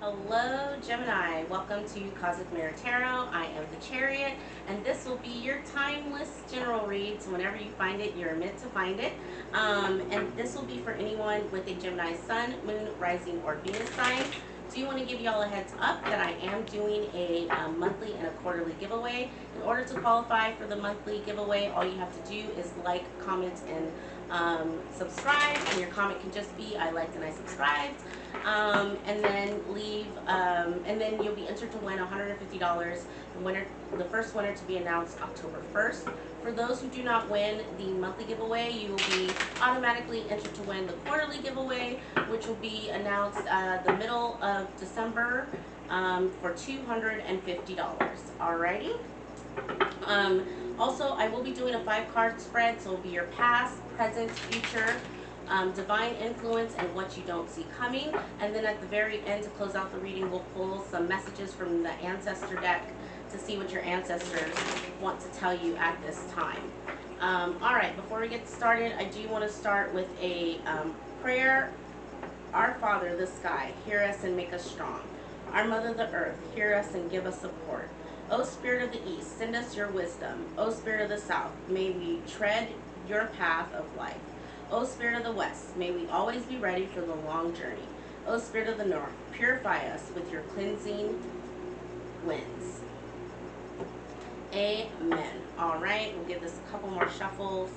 Hello, Gemini. Welcome to Cosmic Mirror Tarot. I am the Chariot, and this will be your timeless general read. So whenever you find it, you're meant to find it. And this will be for anyone with a Gemini Sun, Moon, Rising, or Venus sign. Do want to give y'all a heads up that I am doing a monthly and a quarterly giveaway. In order to qualify for the monthly giveaway, all you have to do is like, comment, and subscribe. And your comment can just be I liked and I subscribed. And then and then you'll be entered to win $150. The first winner to be announced October 1st. For those who do not win the monthly giveaway, you will be automatically entered to win the quarterly giveaway, which will be announced the middle of December for $250. Alrighty. Also, I will be doing a 5-card spread, so it will be your past, present, future, divine influence, and what you don't see coming. And then at the very end, to close out the reading, we'll pull some messages from the ancestor deck to see what your ancestors want to tell you at this time. Alright, before we get started, I do want to start with a prayer. Our Father, the sky, hear us and make us strong. Our Mother, the earth, hear us and give us support. O Spirit of the East, send us your wisdom. O Spirit of the South, may we tread your path of life. O Spirit of the West, may we always be ready for the long journey. O Spirit of the North, purify us with your cleansing winds. Amen. All right, we'll give this a couple more shuffles,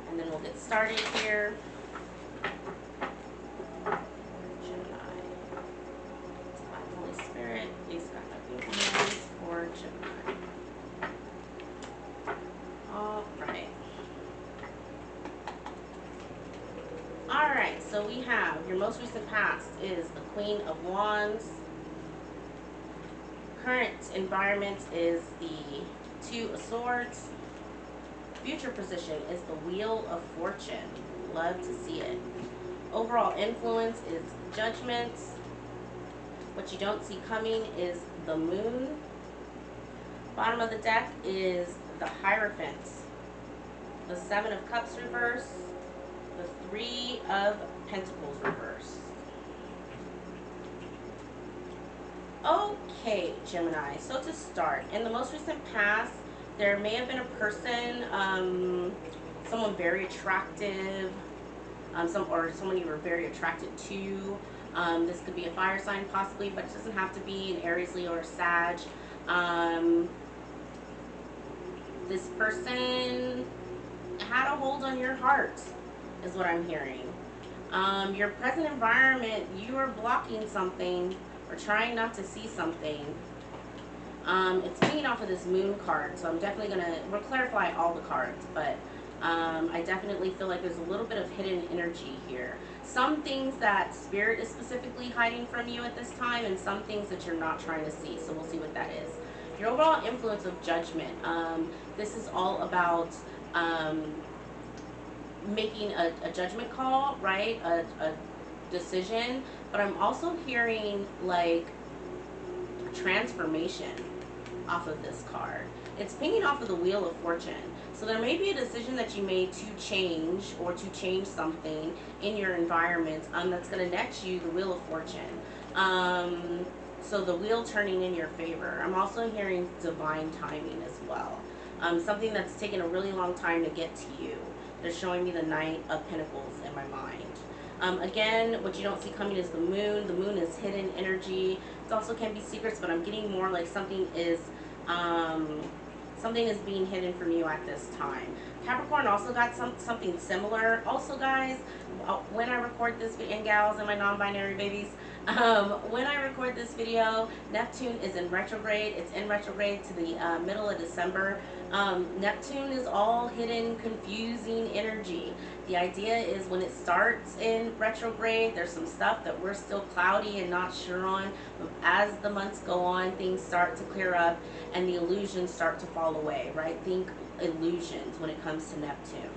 and then we'll get started here. Gemini. Divine Holy Spirit, please guide my people hands for Gemini. All right. All right, so we have your most recent past is the Queen of Wands. Current environment is the Two of Swords. Future position is the Wheel of Fortune. Love to see it. Overall influence is Judgment. What you don't see coming is the Moon. Bottom of the deck is the Hierophant. The Seven of Cups reverse. The Three of Pentacles reverse. Okay, Gemini, so to start, in the most recent past, there may have been a person, someone very attractive, someone you were very attracted to. This could be a fire sign possibly, but it doesn't have to be an Aries, Leo, or Sag. This person had a hold on your heart, is what I'm hearing. Your present environment, you are blocking something or trying not to see something. It's pinging off of this Moon card, so I'm definitely we'll clarify all the cards, but I definitely feel like there's a little bit of hidden energy here. Some things that Spirit is specifically hiding from you at this time, and some things that you're not trying to see, so we'll see what that is. Your overall influence of Judgment. This is all about making a judgment call, right? A decision, but I'm also hearing like transformation off of this card. It's pinging off of the Wheel of Fortune. So there may be a decision that you made to change or to change something in your environment that's going to net you the Wheel of Fortune. So the wheel turning in your favor. I'm also hearing divine timing as well. Something that's taken a really long time to get to you. They're showing me the Knight of Pentacles in my mind. Again, what you don't see coming is the Moon. The Moon is hidden energy. It also can be secrets, but I'm getting more like something is being hidden from you at this time. Capricorn also got something similar. Also, guys, when I record this video, and gals and my non-binary babies, when I record this video, Neptune is in retrograde. It's in retrograde to the middle of December. Neptune is all hidden, confusing energy. The idea is when it starts in retrograde, there's some stuff that we're still cloudy and not sure on. But as the months go on, things start to clear up and the illusions start to fall away, right? Think illusions when it comes to Neptune.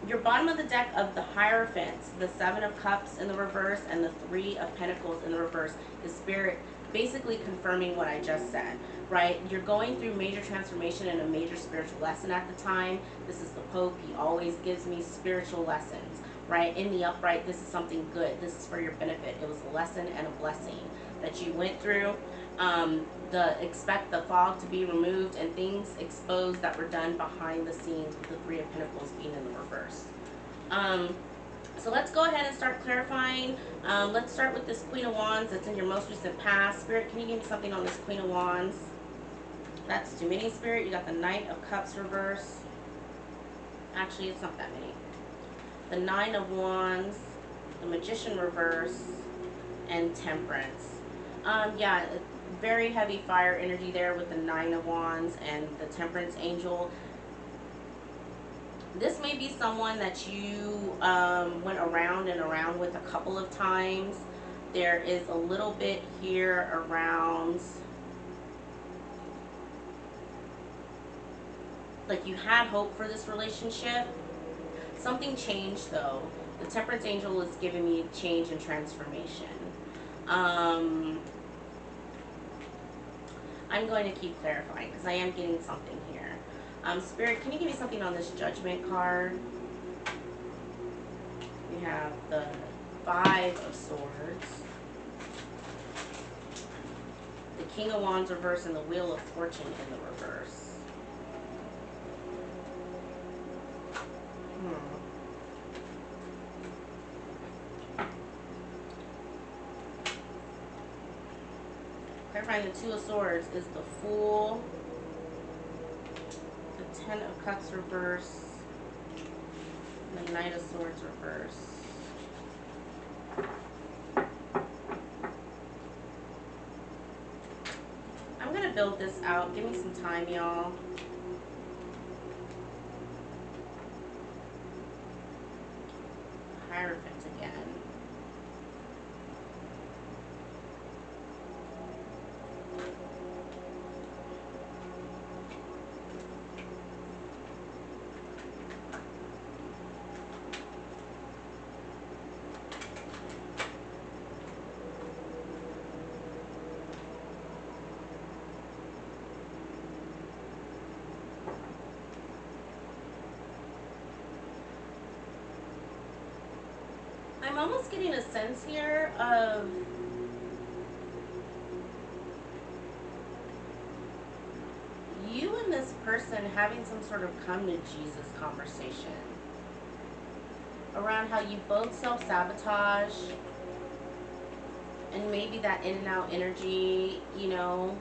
Your bottom of the deck of the Hierophant, the Seven of Cups in the reverse and the Three of Pentacles in the reverse, is Spirit basically confirming what I just said, right? You're going through major transformation and a major spiritual lesson at the time. This is the Pope. He always gives me spiritual lessons, right? In the upright, this is something good. This is for your benefit. It was a lesson and a blessing that you went through. Expect the fog to be removed and things exposed that were done behind the scenes, with the Three of Pentacles being in the reverse. So let's go ahead and start clarifying. Let's start with this Queen of Wands that's in your most recent past. Spirit, can you give me something on this Queen of Wands? That's too many, Spirit. You got the Knight of Cups reverse. Actually, it's not that many. The Nine of Wands, the Magician reverse, and Temperance. Yeah, very heavy fire energy there with the Nine of Wands and the Temperance Angel. This may be someone that you went around and around with a couple of times. There is a little bit here around, like you had hope for this relationship. Something changed though. The Temperance Angel is giving me change and transformation. I'm going to keep clarifying because I am getting something here. Spirit, can you give me something on this Judgment card? We have the Five of Swords, the King of Wands reverse, and the Wheel of Fortune in the reverse. Clarifying the Two of Swords is the Fool, the Ten of Cups reverse, and the Knight of Swords reverse. I'm going to build this out. Give me some time, y'all. Hierophant again. I'm almost getting a sense here of you and this person having some sort of come to Jesus conversation around how you both self-sabotage, and maybe that in and out energy, you know,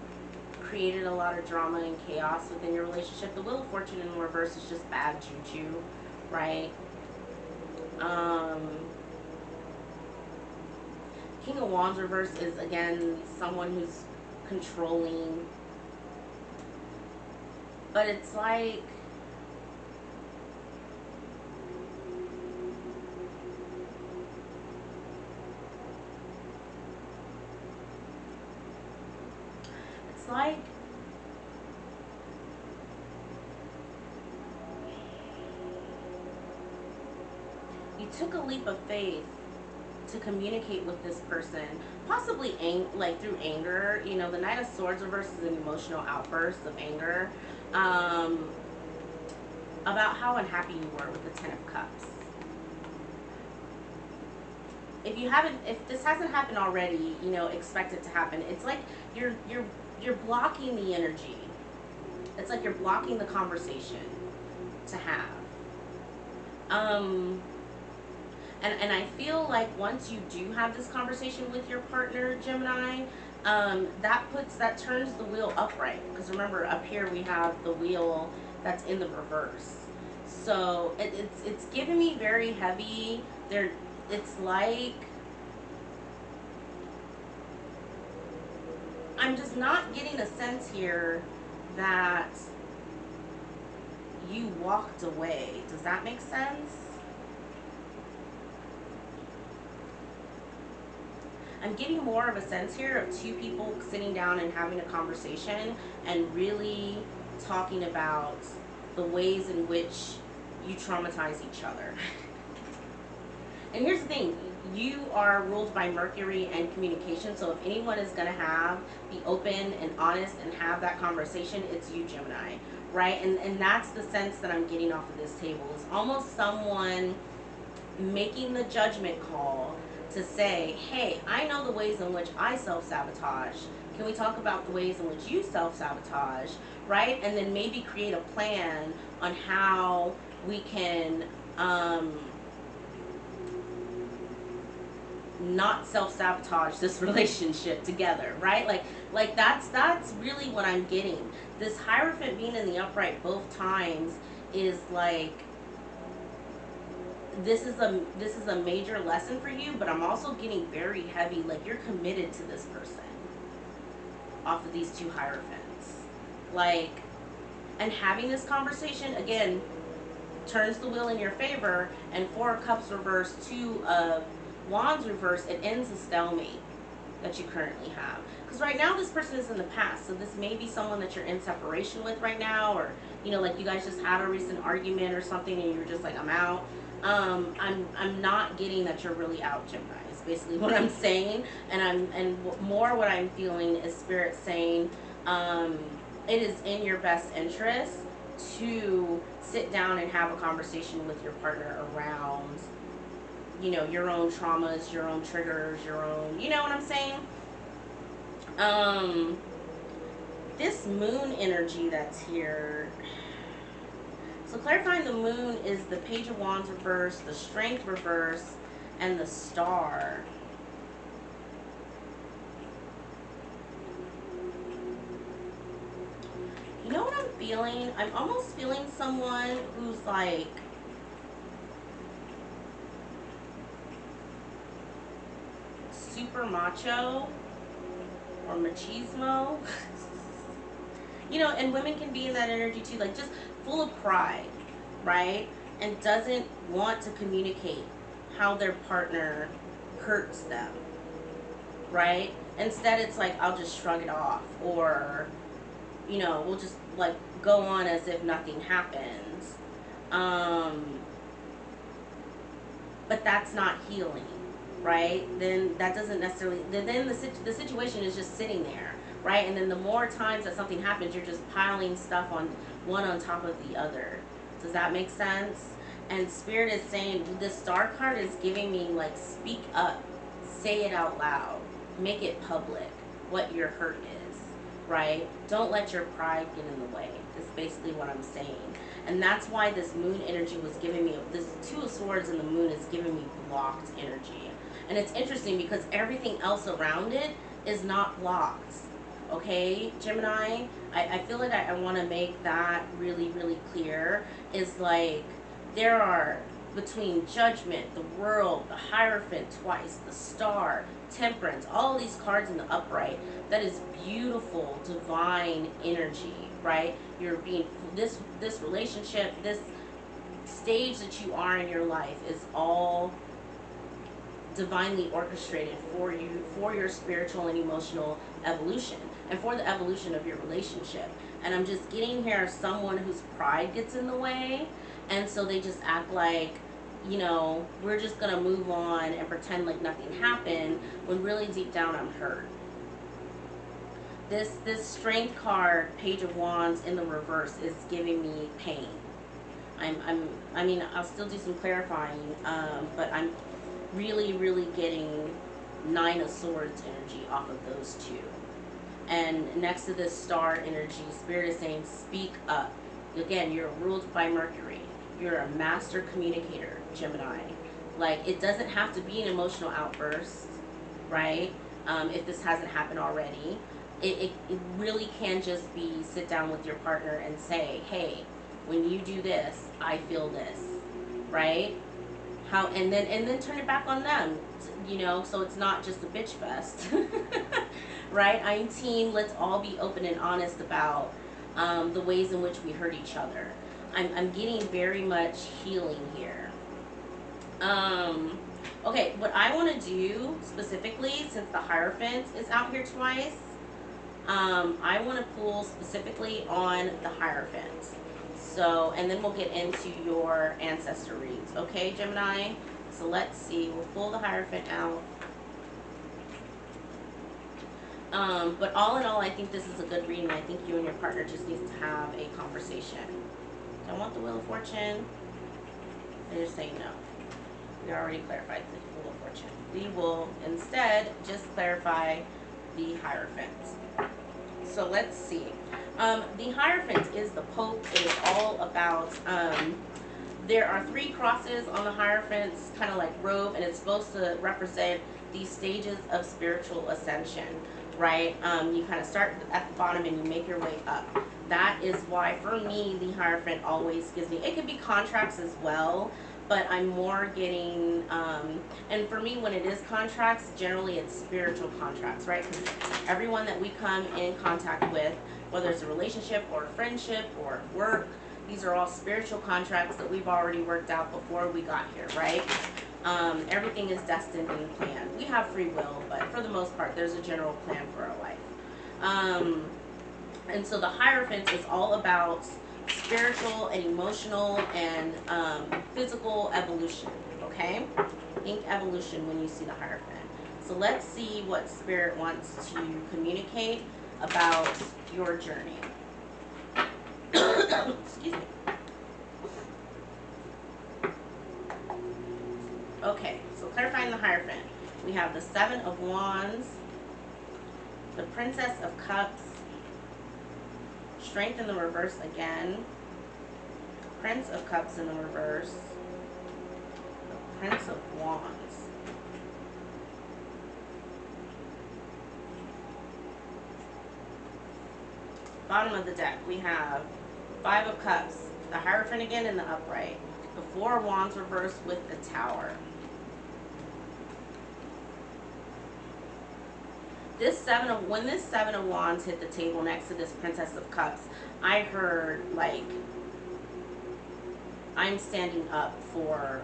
created a lot of drama and chaos within your relationship. The Wheel of Fortune in reverse is just bad juju, right? King of Wands reverse is, again, someone who's controlling. But it's like, you took a leap of faith to communicate with this person, possibly through anger. You know, the Knight of Swords reverse is an emotional outburst of anger about how unhappy you were with the Ten of Cups. If this hasn't happened already, you know, expect it to happen. It's like you're blocking the energy. It's like you're blocking the conversation to have. And I feel like once you do have this conversation with your partner, Gemini, that turns the wheel upright. Because remember, up here we have the wheel that's in the reverse. So it's giving me very heavy. It's like, I'm just not getting a sense here that you walked away. Does that make sense? I'm getting more of a sense here of two people sitting down and having a conversation and really talking about the ways in which you traumatize each other. And here's the thing, you are ruled by Mercury and communication, so if anyone is going to be open and honest and have that conversation, it's you, Gemini, right? And that's the sense that I'm getting off of this table, is almost someone making the judgment call to say, hey, I know the ways in which I self-sabotage. Can we talk about the ways in which you self-sabotage, right? And then maybe create a plan on how we can not self-sabotage this relationship together, right? Like that's really what I'm getting. This Hierophant being in the upright both times is like, this is a major lesson for you, but I'm also getting very heavy, like you're committed to this person off of these two Hierophants. Like, and having this conversation again turns the wheel in your favor, and Four of Cups reversed, Two of Wands reversed, it ends the stalemate that you currently have. Because right now this person is in the past, so this may be someone that you're in separation with right now, or like you guys just had a recent argument or something and you're just like, I'm out. I'm not getting that you're really out, Gemini. Is basically what I'm saying, and more what I'm feeling is Spirit saying, it is in your best interest to sit down and have a conversation with your partner around, your own traumas, your own triggers, your own, you know what I'm saying? This moon energy that's here. So clarifying the moon is the Page of Wands reverse, the Strength reverse, and the Star. You know what I'm feeling? I'm almost feeling someone who's like, super macho or machismo. And women can be in that energy too, like just full of pride, right? And doesn't want to communicate how their partner hurts them, right? Instead, it's like, I'll just shrug it off, or, we'll just like go on as if nothing happens. But that's not healing, right? Then that doesn't necessarily, then the situation is just sitting there, right? And then the more times that something happens, you're just piling stuff on one on top of the other. Does that make sense? And Spirit is saying, this Star card is giving me like, speak up, say it out loud, make it public, what your hurt is, right? Don't let your pride get in the way. Is basically what I'm saying. And that's why this moon energy was giving me, this Two of Swords in the moon is giving me blocked energy. And it's interesting because everything else around it is not blocked. Okay, Gemini? I feel like I want to make that really, really clear. Is like, there are, between Judgment, the World, the Hierophant twice, the Star, Temperance, all these cards in the upright, that is beautiful, divine energy, right? You're being, this relationship, this stage that you are in your life is all divinely orchestrated for you, for your spiritual and emotional evolution, and for the evolution of your relationship. And I'm just getting here someone whose pride gets in the way, and so they just act like, we're just gonna move on and pretend like nothing happened, when really deep down I'm hurt. This Strength card, Page of Wands in the reverse, is giving me pain. I mean, I'll still do some clarifying, but I'm really, really getting Nine of Swords energy off of those two. And next to this Star energy, Spirit is saying, speak up. Again, you're ruled by Mercury. You're a master communicator, Gemini. Like, it doesn't have to be an emotional outburst, right? If this hasn't happened already. It really can just be, sit down with your partner and say, hey, when you do this, I feel this, right? And then turn it back on them, so it's not just a bitch fest. Right? I'm team, let's all be open and honest about the ways in which we hurt each other. I'm getting very much healing here. Okay, what I want to do specifically, since the Hierophant is out here twice, I want to pull specifically on the Hierophant. So, and then we'll get into your ancestor reads. Okay, Gemini? So let's see. We'll pull the Hierophant out. But all in all, I think this is a good reading. I think you and your partner just need to have a conversation. Don't want the Wheel of Fortune. They just say no. We already clarified the Wheel of Fortune. We will instead just clarify the Hierophant. So let's see. The Hierophant is the Pope. It is all about, there are 3 crosses on the Hierophant's kind of like robe, and it's supposed to represent these stages of spiritual ascension, right? You kind of start at the bottom and you make your way up. That is why, for me, the Hierophant always gives me, it could be contracts as well, but I'm more getting, and for me, when it is contracts, generally it's spiritual contracts, right? Because everyone that we come in contact with, whether it's a relationship or a friendship or work, these are all spiritual contracts that we've already worked out before we got here, right? Everything is destined and planned. We have free will, but for the most part, there's a general plan for our life. And so the Hierophant is all about spiritual and emotional and physical evolution, okay? Think evolution when you see the Hierophant. So let's see what Spirit wants to communicate about your journey. Excuse me. Okay, so clarifying the Hierophant. We have the 7 of Wands, the Princess of Cups, Strength in the reverse again, Prince of Cups in the reverse, the Prince of Wands. Bottom of the deck, we have 5 of Cups, the Hierophant again in the upright, the 4 of Wands reversed with the Tower. When this 7 of Wands hit the table next to this Princess of Cups, I heard, like, I'm standing up for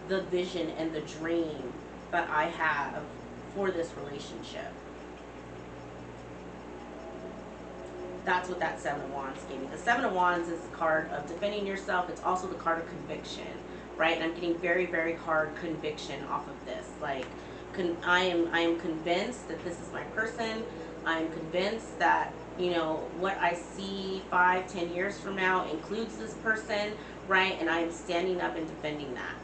the vision and the dream that I have for this relationship. That's what that 7 of Wands gave me. The 7 of Wands is the card of defending yourself. It's also the card of conviction, right? And I'm getting very, very hard conviction off of this. Like, I am convinced that this is my person. I'm convinced that, you know, what I see 5-10 years from now includes this person, right? And I am standing up and defending that.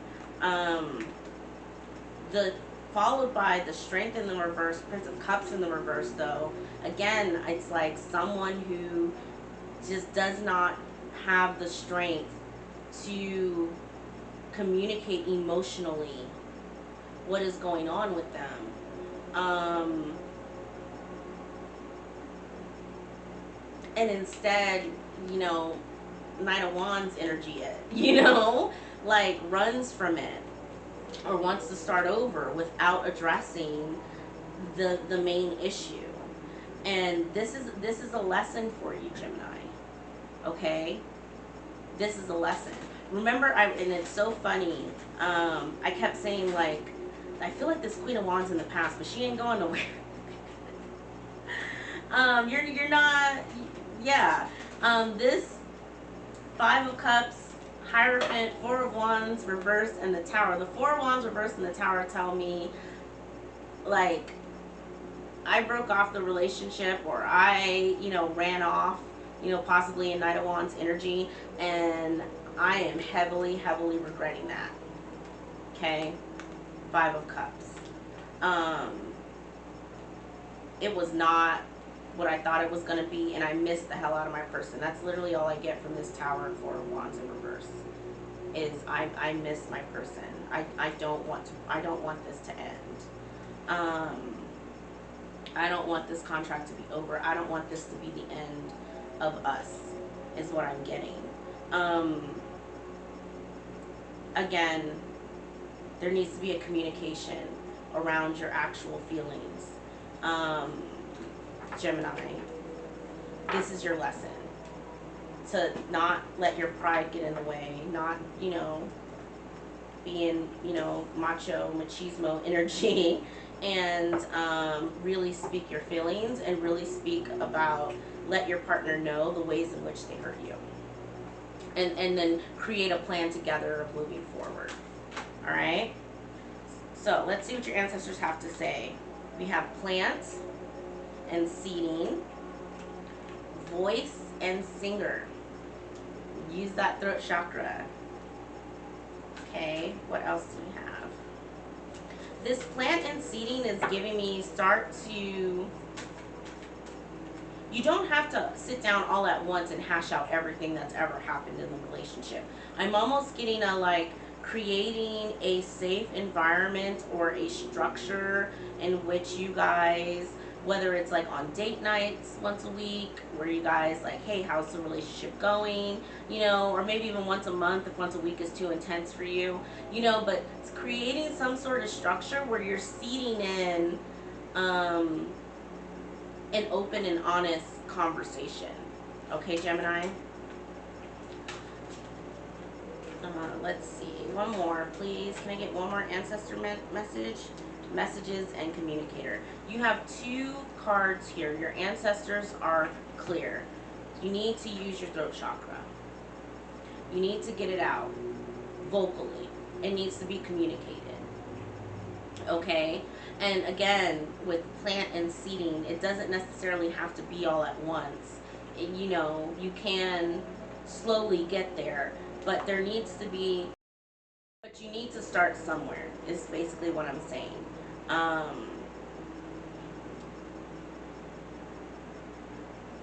Followed by the Strength in the reverse, Prince of Cups in the reverse, though. Again, it's like someone who just does not have the strength to communicate emotionally what is going on with them. And instead, you know, Knight of Wands energy, you know, like runs from it or wants to start over without addressing the main issue. And this is a lesson for you, Gemini. Okay? This is a lesson. Remember, and it's so funny, I kept saying, like, I feel like this Queen of Wands in the past, but she ain't going nowhere. You're not, yeah. This 5 of Cups, Hierophant, 4 of Wands reversed, and the Tower. The 4 of Wands reversed and the Tower tell me, like, I broke off the relationship, or I, you know, ran off, you know, possibly in Knight of Wands energy, and I am heavily, heavily regretting that. Okay? 5 of Cups. It was not what I thought it was going to be, and I missed the hell out of my person. That's literally all I get from this Tower and 4 of Wands in reverse. Is I miss my person. I don't want this to end. I don't want this contract to be over. I don't want this to be the end of us, is what I'm getting. Again, there needs to be a communication around your actual feelings. Gemini, this is your lesson. To not let your pride get in the way, not, you know, being, you know, machismo energy, and really speak your feelings and really speak about, let your partner know the ways in which they hurt you. And then create a plan together of moving forward. All right? So let's see what your ancestors have to say. We have plants and seeding, voice and singer. Use that throat chakra. Okay, what else do we have? This plant and seeding is giving me you don't have to sit down all at once and hash out everything that's ever happened in the relationship. I'm almost getting a like creating a safe environment or a structure in which you guys, whether it's like on date nights once a week where you guys like, hey, how's the relationship going, you know, or maybe even once a month if once a week is too intense for you, you know, but it's creating some sort of structure where you're seeding in an open and honest conversation. Okay, Gemini? Let's see. One more, please. Can I get one more ancestor message? Messages and communicator. You have 2 cards here. Your ancestors are clear. You need to use your throat chakra. You need to get it out vocally. It needs to be communicated. Okay? And again, with plant and seeding, it doesn't necessarily have to be all at once. You know, you can slowly get there, but there needs to be, but you need to start somewhere, is basically what I'm saying.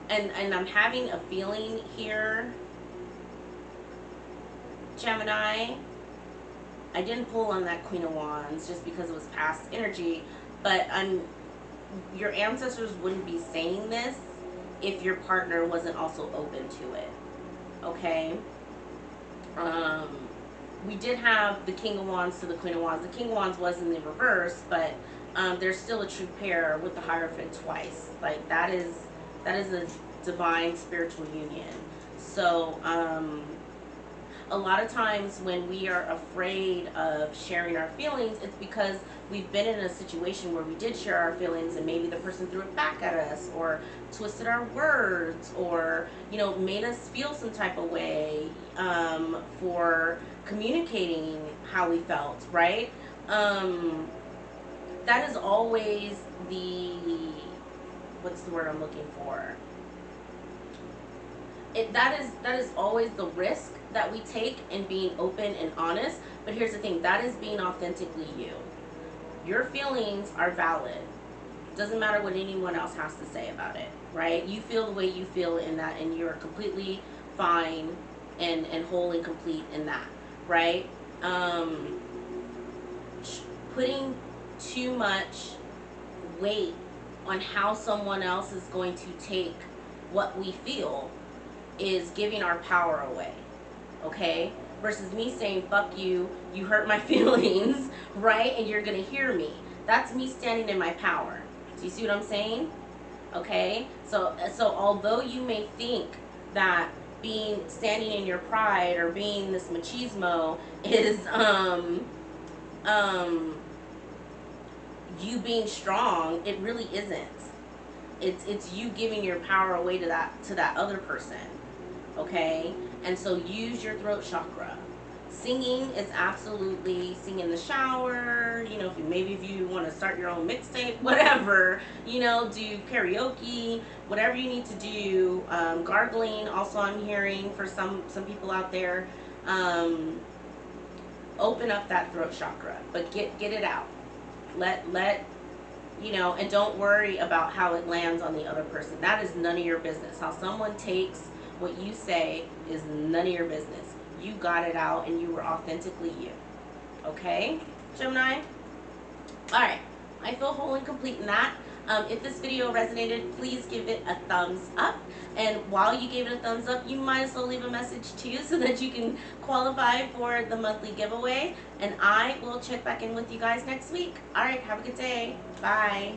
And I'm having a feeling here, Gemini. I didn't pull on that Queen of Wands just because it was past energy, but your ancestors wouldn't be saying this if your partner wasn't also open to it. Okay? We did have the King of Wands to the Queen of Wands. The King of Wands was in the reverse, but there's still a true pair with the Hierophant twice. Like that is a divine spiritual union. So a lot of times when we are afraid of sharing our feelings, it's because we've been in a situation where we did share our feelings and maybe the person threw it back at us or twisted our words or, you know, made us feel some type of way for communicating how we felt, right? That is always what's the word I'm looking for? That is always the risk that we take in being open and honest. But here's the thing, that is being authentically you. Your feelings are valid. Doesn't matter what anyone else has to say about it, right? You feel the way you feel in that, and you're completely fine and whole and complete in that, right? Putting too much weight on how someone else is going to take what we feel is giving our power away, okay? Versus me saying, fuck you, you hurt my feelings, right? And you're gonna hear me. That's me standing in my power. Do you see what I'm saying? Okay? So although you may think that standing in your pride or being this machismo is you being strong, it really isn't. It's you giving your power away to that other person. Okay? And so use your throat chakra. Singing is absolutely, sing in the shower, you know, if you want to start your own mixtape, whatever, you know, do karaoke, whatever you need to do. Gargling, also I'm hearing for some people out there. Open up that throat chakra, but get it out. Let you know, and don't worry about how it lands on the other person. That is none of your business. How someone takes what you say is none of your business. You got it out and you were authentically you. Okay, Gemini? Alright, I feel whole and complete in that. If this video resonated, please give it a thumbs up. And while you gave it a thumbs up, you might as well leave a message too so that you can qualify for the monthly giveaway. And I will check back in with you guys next week. Alright, have a good day. Bye.